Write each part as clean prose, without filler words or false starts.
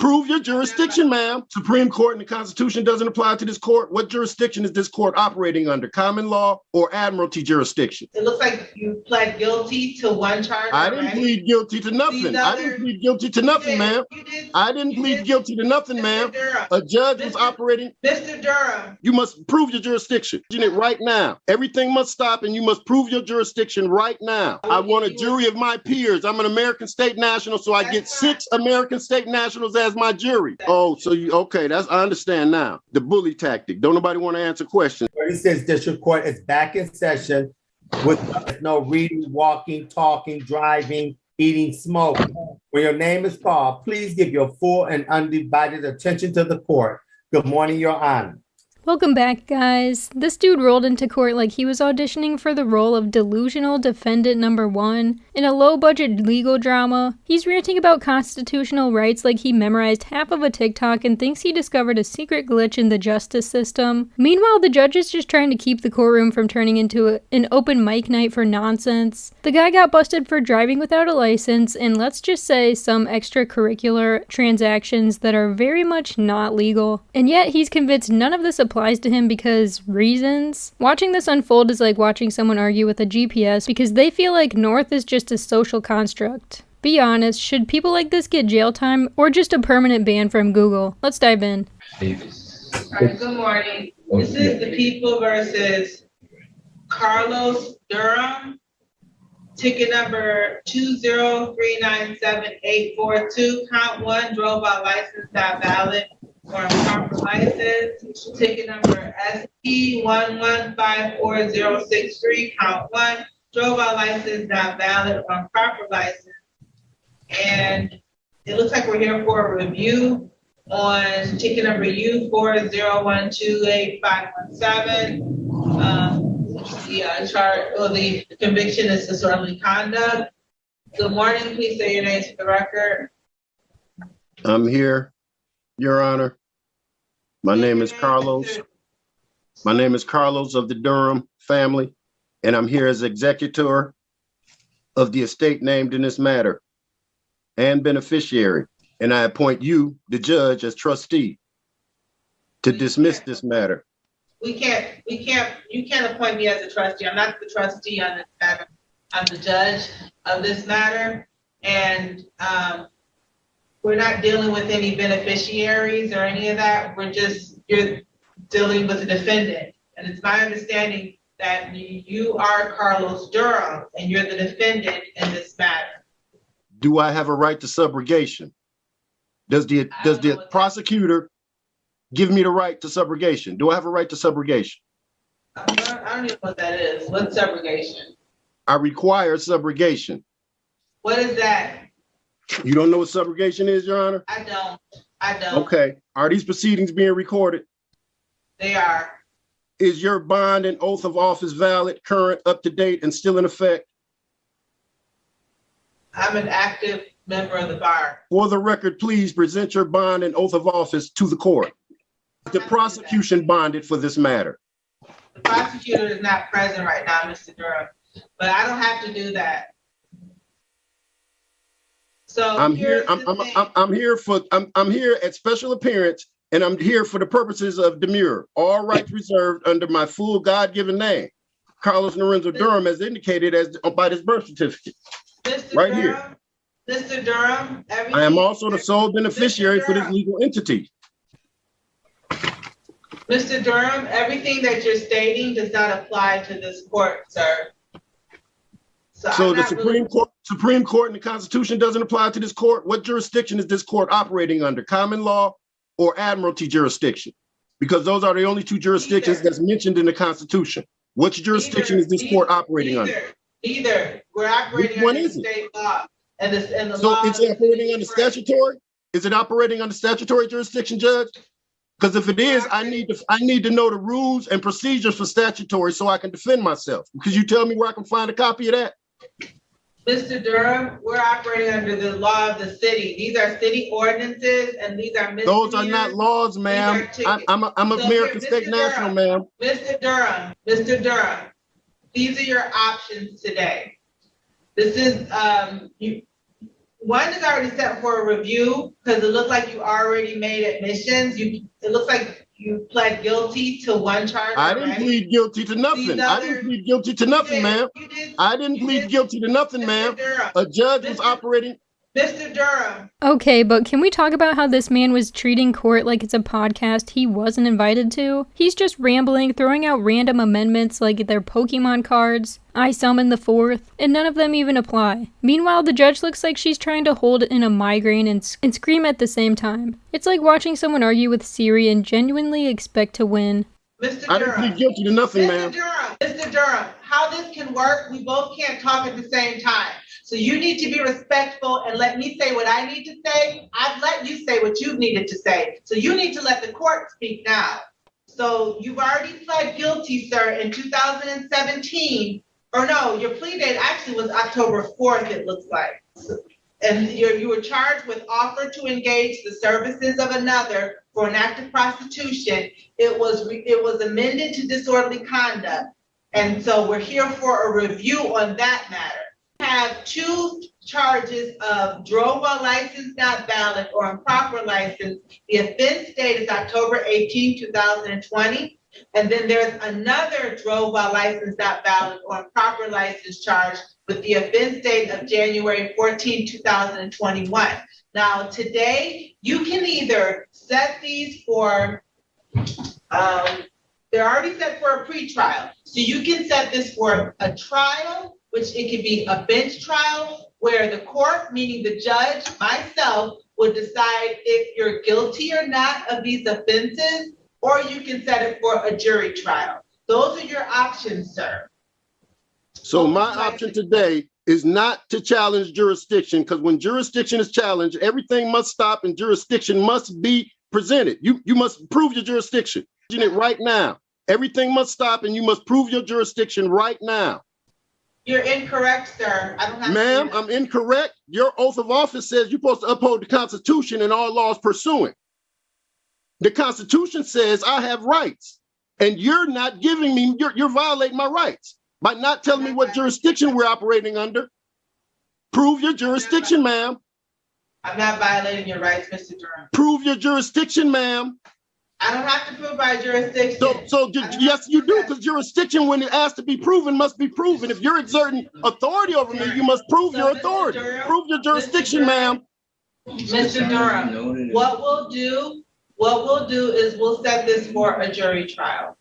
Prove your jurisdiction, ma'am. Supreme Court and the Constitution doesn't apply to this court. What jurisdiction is this court operating under? Common law or admiralty jurisdiction? It looks like you pled guilty to one charge. I didn't plead guilty to nothing. I didn't plead guilty to nothing, ma'am. I didn't plead guilty to nothing, ma'am. A judge was operating. Mr. Durham. You must prove your jurisdiction. It right now. Everything must stop and you must prove your jurisdiction right now. I want a jury of my peers. I'm an American state national, so I get 6 American state nationals as my jury. Oh, so you, okay, I understand now. The bully tactic. Don't nobody want to answer questions. It says district court is back in session with no reading, walking, talking, driving, eating, smoking. When your name is called, please give your full and undivided attention to the court. Good morning, Your Honor. Welcome back, guys. This dude rolled into court like he was auditioning for the role of delusional defendant number 1 in a low-budget legal drama. He's ranting about constitutional rights like he memorized half of a TikTok and thinks he discovered a secret glitch in the justice system. Meanwhile, the judge is just trying to keep the courtroom from turning into an open mic night for nonsense. The guy got busted for driving without a license and, let's just say, some extracurricular transactions that are very much not legal. And yet, he's convinced none of this applies to him because reasons. Watching this unfold is like watching someone argue with a GPS because they feel like North is just a social construct. Be honest, should people like this get jail time or just a permanent ban from Google? Let's dive in. All right, good morning. This is the people versus Carlos Durham. Ticket number 20397-842. Count 1, drove by license not valid or improper license. Ticket number SP115463. Count 1, drove by license not valid or improper license. And it looks like we're here for a review on ticket number U40128517. The conviction is disorderly conduct. Good morning. Please say your name to the record. I'm here, Your Honor. My name is Carlos. My name is Carlos of the Durham family, and I'm here as executor of the estate named in this matter and beneficiary. And I appoint you, the judge, as trustee to dismiss this matter. You can't appoint me as a trustee. I'm not the trustee on this matter. I'm the judge of this matter. And we're not dealing with any beneficiaries or any of that. You're dealing with the defendant. And it's my understanding that you are Carlos Durham and you're the defendant in this matter. Do I have a right to subrogation? Does the prosecutor give me the right to subrogation? Do I have a right to subrogation? I don't even know what that is. What's subrogation? I require subrogation. What is that? You don't know what subrogation is, Your Honor? I don't. Okay. Are these proceedings being recorded? They are. Is your bond and oath of office valid, current, up to date, and still in effect? I'm an active member of the bar. For the record, please present your bond and oath of office to the court. The prosecution bonded for this matter. The prosecutor is not present right now, Mr. Durham, but I don't have to do that. So I'm here at special appearance, and I'm here for the purposes of demurrer. All rights reserved under my full God-given name, Carlos Lorenzo Durham, as indicated by this birth certificate. Mr. Right Durham, here. Mr. Durham, I am also the sole beneficiary for this legal entity. Mr. Durham, everything that you're stating does not apply to this court, sir. So the Supreme Court and the Constitution doesn't apply to this court? What jurisdiction is this court operating under? Common law or admiralty jurisdiction? Because those are the only two jurisdictions that's mentioned in the Constitution. Which jurisdiction is this court operating under? Either. We're operating under state law. So it's operating under statutory? Is it operating under statutory jurisdiction, Judge? Because if it is, I need to know the rules and procedures for statutory so I can defend myself. Could you tell me where I can find a copy of that? Mr. Durham, we're operating under the law of the city. These are city ordinances and these are misdemeanors. Those are not laws, ma'am. I'm American state national, ma'am. Mr. Durham, these are your options today. This is, one is already set for a review because it looked like you already made admissions. It looks like you pled guilty to one charge. I didn't plead guilty to nothing. I didn't plead guilty to nothing, ma'am. I didn't plead guilty to nothing, ma'am. A judge was operating. Mr. Durham. Okay, but can we talk about how this man was treating court like it's a podcast he wasn't invited to? He's just rambling, throwing out random amendments like they're Pokemon cards. I summon the fourth, and none of them even apply. Meanwhile, the judge looks like she's trying to hold in a migraine and scream at the same time. It's like watching someone argue with Siri and genuinely expect to win. Mr. I didn't plead guilty to nothing, ma'am. Mr. Durham, how this can work, we both can't talk at the same time. So you need to be respectful and let me say what I need to say. I've let you say what you needed to say. So you need to let the court speak now. So you've already pled guilty, sir, in 2017. Or no, your plea date actually was October 4th, it looks like. And you were charged with offer to engage the services of another for an act of prostitution. It was amended to disorderly conduct. And so we're here for a review on that matter. Have two charges of drove while license not valid or improper license. The offense date is October 18, 2020. And then there's another drove while license not valid or improper license charge with the offense date of January 14, 2021. Now, today, you can either set these for, they're already set for a pretrial. So you can set this for a trial, which it could be a bench trial where the court, meaning the judge, myself, would decide if you're guilty or not of these offenses, or you can set it for a jury trial. Those are your options, sir. So my option today is not to challenge jurisdiction, because when jurisdiction is challenged, everything must stop and jurisdiction must be presented. You must prove your jurisdiction right now. Everything must stop and you must prove your jurisdiction right now. You're incorrect, sir. I don't have Ma'am, I'm incorrect. Your oath of office says you're supposed to uphold the Constitution and all laws pursuant. The Constitution says I have rights, and you're not giving me, you're violating my rights by not telling me what jurisdiction we're operating under. Prove your jurisdiction, ma'am. I'm not violating your rights, Mr. Durham. Prove your jurisdiction, ma'am. I don't have to prove my jurisdiction. So yes, you do, because jurisdiction, when it has to be proven, must be proven. If you're exerting authority over me, you must prove your authority. Prove your jurisdiction, ma'am. Mr. Durham, what we'll do is we'll set this for a jury trial.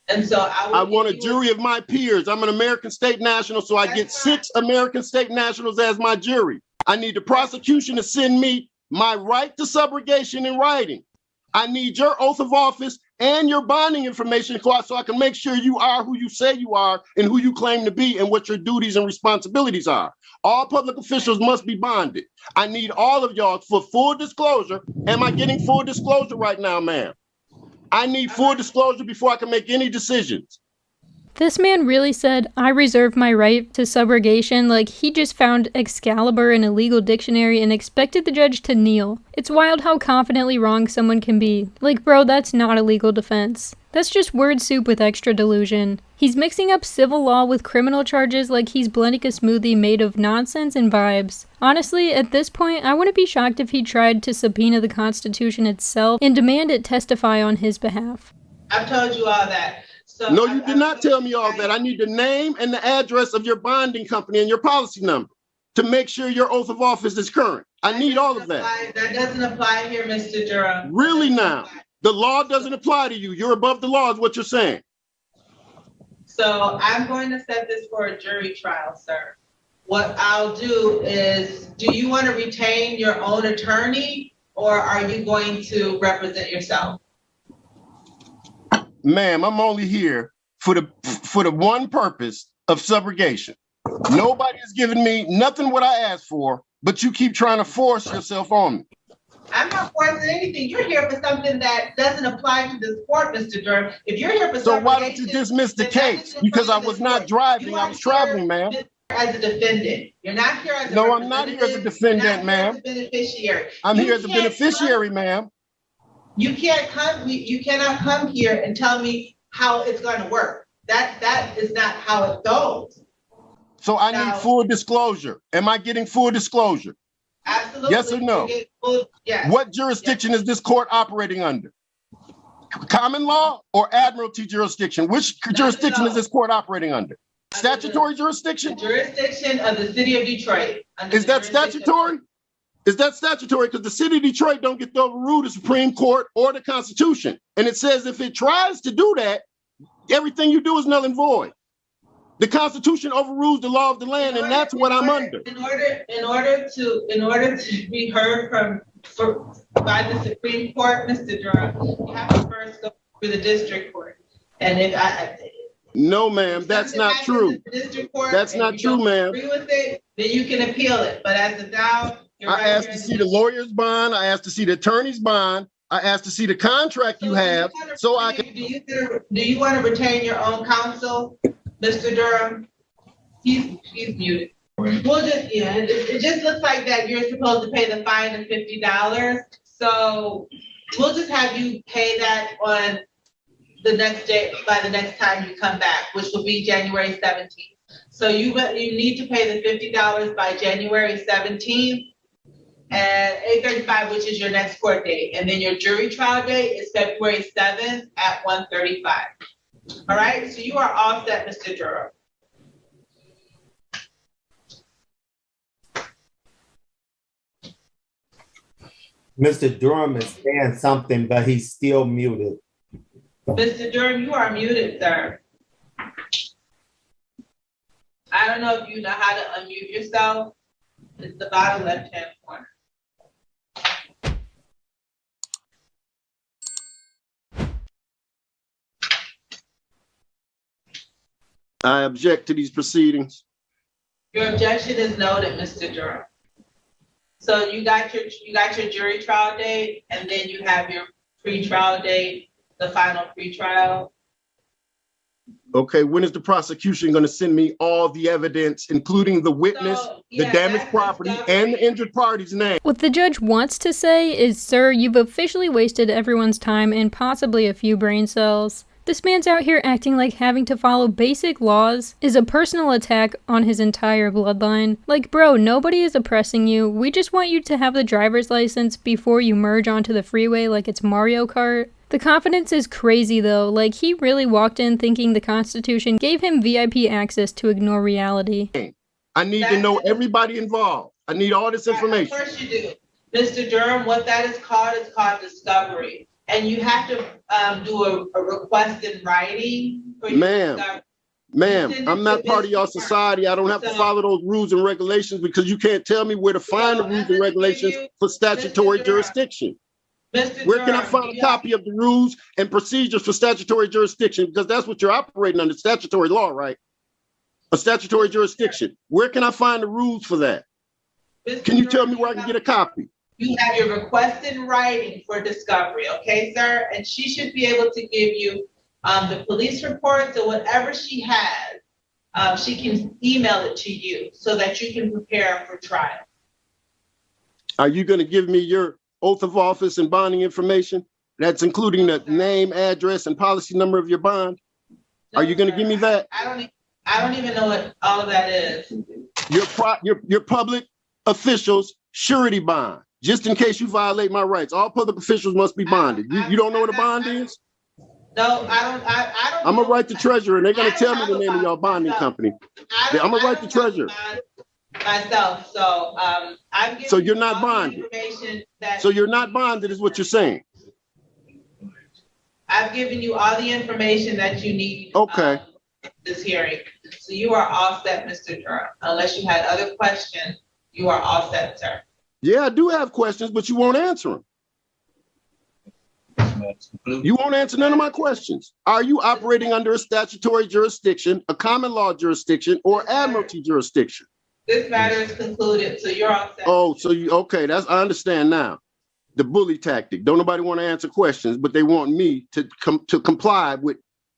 And so I want a jury of my peers. I'm an American state national, so I get 6 American state nationals as my jury. I need the prosecution to send me my right to subrogation in writing. I need your oath of office and your bonding information so I can make sure you are who you say you are and who you claim to be and what your duties and responsibilities are. All public officials must be bonded. I need all of y'all for full disclosure. Am I getting full disclosure right now, ma'am? I need full disclosure before I can make any decisions. This man really said, I reserve my right to subrogation, like he just found Excalibur in a legal dictionary and expected the judge to kneel. It's wild how confidently wrong someone can be. Like, bro, that's not a legal defense. That's just word soup with extra delusion. He's mixing up civil law with criminal charges like he's blending a smoothie made of nonsense and vibes. Honestly, at this point, I wouldn't be shocked if he tried to subpoena the Constitution itself and demand it testify on his behalf. I've told you all that. So no, you did not tell me all that. I need the name and the address of your bonding company and your policy number to make sure your oath of office is current. I need all of that. That doesn't apply here, Mr. Durham. Really now? The law doesn't apply to you. You're above the law is what you're saying. So I'm going to set this for a jury trial, sir. What I'll do is, do you want to retain your own attorney or are you going to represent yourself? Ma'am, I'm only here for the one purpose of subrogation. Nobody has given me nothing what I asked for, but you keep trying to force yourself on me. I'm not forcing anything. You're here for something that doesn't apply to this court, Mr. Durham. If you're here for so why don't you dismiss the case? Because I was not driving, I was traveling, ma'am. As a defendant. You're not here as a No, I'm not here as a defendant, ma'am. Beneficiary. I'm here as a beneficiary, ma'am. You cannot come here and tell me how it's going to work. That is not how it goes. So I Now- need full disclosure. Am I getting full disclosure? Absolutely. Yes or no? Yes. What jurisdiction is this court operating under? Common law or admiralty jurisdiction? Which jurisdiction is this court operating under? Statutory jurisdiction? The jurisdiction of the city of Detroit. Is that statutory? Is that statutory? Because the city of Detroit don't get to overrule the Supreme Court or the Constitution. And it says if it tries to do that, everything you do is null and void. The Constitution overrules the law of the land, and that's what I'm under. In order to be heard by the Supreme Court, Mr. Durham, you have to first go through the district court. And if no, ma'am, that's not true. That's not true, ma'am. Agree with it, then you can appeal it. But as of now, I asked to see the lawyer's bond. I asked to see the attorney's bond. I asked to see the contract you have, so I can. Do you want to retain your own counsel, Mr. Durham? He's muted. We'll just, it just looks like that you're supposed to pay the fine of $50. So we'll just have you pay that on the next day, by the next time you come back, which will be January 17th. So you need to pay the $50 by January 17th at 8:35, which is your next court date. And then your jury trial date is February 7th at 1:35. All right, so you are all set, Mr. Durham. Mr. Durham is saying something, but he's still muted. Mr. Durham, you are muted, sir. I don't know if you know how to unmute yourself. It's the bottom left-hand corner. I object to these proceedings. Your objection is noted, Mr. Durham. So you got your jury trial date, and then you have your pre-trial date, the final pre-trial. Okay, when is the prosecution going to send me all the evidence, including the witness, the damaged property, and the injured party's name? What the judge wants to say is, sir, you've officially wasted everyone's time and possibly a few brain cells. This man's out here acting like having to follow basic laws is a personal attack on his entire bloodline. Like, bro, nobody is oppressing you. We just want you to have the driver's license before you merge onto the freeway like it's Mario Kart. The confidence is crazy though, like he really walked in thinking the Constitution gave him VIP access to ignore reality. I need to know everybody involved. I need all this information. Of course you do. Mr. Durham, what that is called discovery. And you have to do a request in writing. Ma'am, I'm not part of your society. I don't have to follow those rules and regulations because you can't tell me where to find the rules and regulations for statutory jurisdiction. Where can I find a copy of the rules and procedures for statutory jurisdiction? Because that's what you're operating under, statutory law, right? A statutory jurisdiction. Where can I find the rules for that? Can you tell me where I can get a copy? You have your request in writing for discovery, okay, sir? And she should be able to give you the police reports or whatever she has. She can email it to you so that you can prepare for trial. Are you going to give me your oath of office and bonding information? That's including the name, address, and policy number of your bond? No, are you going to give me that? I don't even know what all of that is. Your public officials surety bond. Just in case you violate my rights, all public officials must be bonded. You don't know what a bond is? No, I don't. I'm gonna write the treasurer, and they're gonna tell me the name of your bonding company. I'm gonna write the treasurer myself. So I'm giving. So you're not bonded. So you're not bonded, is what you're saying. I've given you all the information that you need. Okay. This hearing, so you are all set, Mr. Durham. Unless you had other questions, you are all set, sir. Yeah, I do have questions, but you won't answer them. You won't answer none of my questions. Are you operating under a statutory jurisdiction, a common law jurisdiction, or admiralty jurisdiction? This matter is concluded, so you're all set. Oh, so okay, I understand now. The bully tactic. Don't nobody want to answer questions, but they want me to comply with.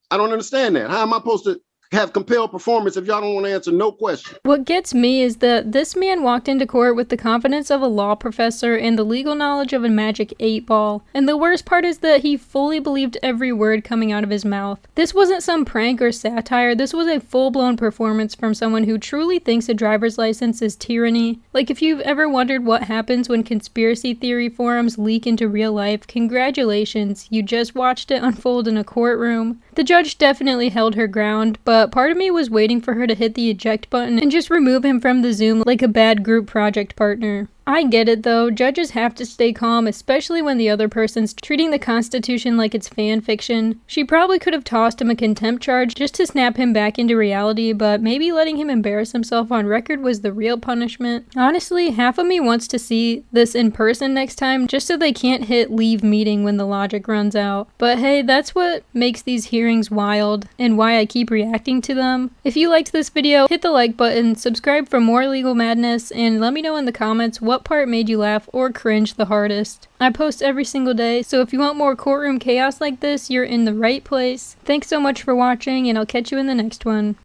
I don't understand that. How am I supposed to have compelled performance if y'all don't want to answer no question. What gets me is that this man walked into court with the confidence of a law professor and the legal knowledge of a magic 8-ball. And the worst part is that he fully believed every word coming out of his mouth. This wasn't some prank or satire, this was a full-blown performance from someone who truly thinks a driver's license is tyranny. Like, if you've ever wondered what happens when conspiracy theory forums leak into real life, congratulations, you just watched it unfold in a courtroom. The judge definitely held her ground, but part of me was waiting for her to hit the eject button and just remove him from the Zoom like a bad group project partner. I get it though, judges have to stay calm, especially when the other person's treating the Constitution like it's fan fiction. She probably could have tossed him a contempt charge just to snap him back into reality, but maybe letting him embarrass himself on record was the real punishment. Honestly, half of me wants to see this in person next time, just so they can't hit leave meeting when the logic runs out. But hey, that's what makes these hearings wild, and why I keep reacting to them. If you liked this video, hit the like button, subscribe for more legal madness, and let me know in the comments what part made you laugh or cringe the hardest. I post every single day, so if you want more courtroom chaos like this, you're in the right place. Thanks so much for watching, and I'll catch you in the next one.